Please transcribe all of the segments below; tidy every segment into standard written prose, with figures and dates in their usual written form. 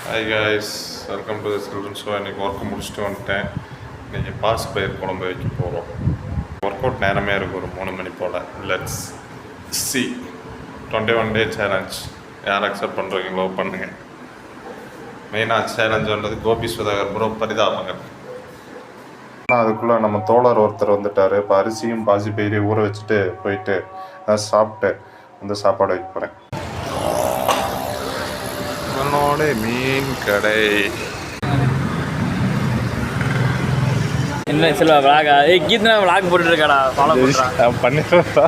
Hi guys, welcome to the children show. இன்றைக்கி work முடிச்சுட்டு வந்துட்டேன். இன்றைக்கி பாசி பயிர் குழம்பு வைக்க போகிறோம். ஒர்க் அவுட் நேரமே இருக்குது, ஒரு 3 மணி போல். Let's see 21 day challenge. யார் அக்செப்ட் பண்ணுறீங்களோ பண்ணுங்கள். மெயினாக சேலஞ்சுன்றது கோபி சுதாகர் ப்ரோ பரிதாபங்க. அதுக்குள்ளே நம்ம தோழர் ஒருத்தர் வந்துட்டார். இப்போ அரிசியும் பாசி பயிரையும் ஊற வச்சுட்டு போயிட்டு சாப்பிட்டு அந்த சாப்பாடு வைக்க போகிறேன். என்னோட மீன் கடை என்ன சில விளாகா கீர்த்தனா விளாக் போட்டுட்டு இருக்காடா. ஃபாலோ பண்ணுறேன் பண்ணிடுறா.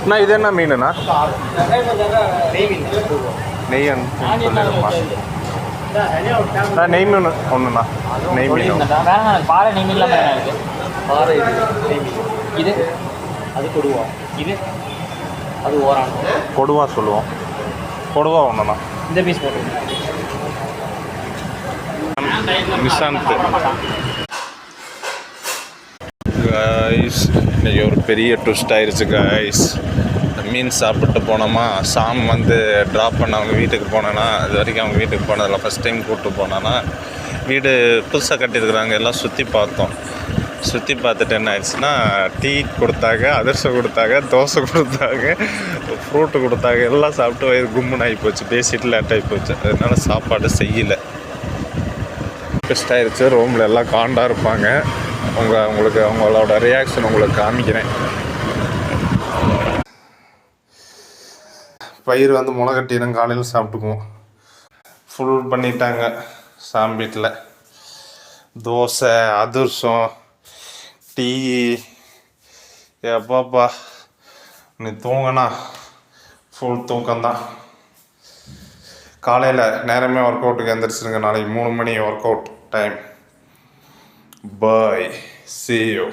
அண்ணா இது என்ன மீனுண்ணா? நெய் நெய் மீன் ஒன்றுண்ணா. நெய் மீன் பாறை நெய் மீன்லாம் இருக்குது. பாறை இது அது கொடுவா, இது அது ஓரான் கொடுவா சொல்லுவோம். கொடுவா ஒன்றுண்ணா. இந்த பீஸ் போட்டு நிஷாந்த் காய்ஸ், இன்றைக்கி ஒரு பெரிய ட்விஸ்ட் ஆயிடுச்சு காய்ஸ். மீன் சாப்பிட்டு போனோமா, சாம் வந்து ட்ராப் பண்ண அவங்க வீட்டுக்கு போனேன்னா, இது வரைக்கும் அவங்க வீட்டுக்கு போனதில்ல. ஃபஸ்ட் டைம் கூப்பிட்டு போனேன்னா, வீடு புதுசாக கட்டியிருக்குறாங்க. எல்லாம் சுற்றி பார்த்தோம். சுற்றி பார்த்துட்டு என்ன ஆயிடுச்சுன்னா, டீ கொடுத்தாங்க, அதிரசம் கொடுத்தாங்க, தோசை கொடுத்தாங்க, ஃப்ரூட்டு கொடுத்தாங்க. எல்லாம் சாப்பிட்டு வயிறு கும்முன்னு ஆகி போச்சு. பேசிட்டு லேட் ஆகி போச்சு. அதனால சாப்பாடு செய்யலை. பெஸ்ட் ஆயிடுச்சு. ரூமில் எல்லாம் காண்டாக இருப்பாங்க. உங்களுக்கு அவங்களோட ரியாக்ஷன் உங்களுக்கு காமிக்கிறேன். பயிர் வந்து முளைகட்டிடும், காலையில் சாப்பிட்டுக்குவோம். ஃபுல் பண்ணிட்டாங்க சாமி வீட்டில். தோசை, அதிரசம், டீ. எப்பாப்பா நீ தூங்கினா ஃபுல் தூக்கம்தான். காலையில் நேரமே ஒர்க் அவுட்டுக்கு எந்திரிச்சிருங்க. நாளைக்கு 3 மணி work out time. Bye, see you.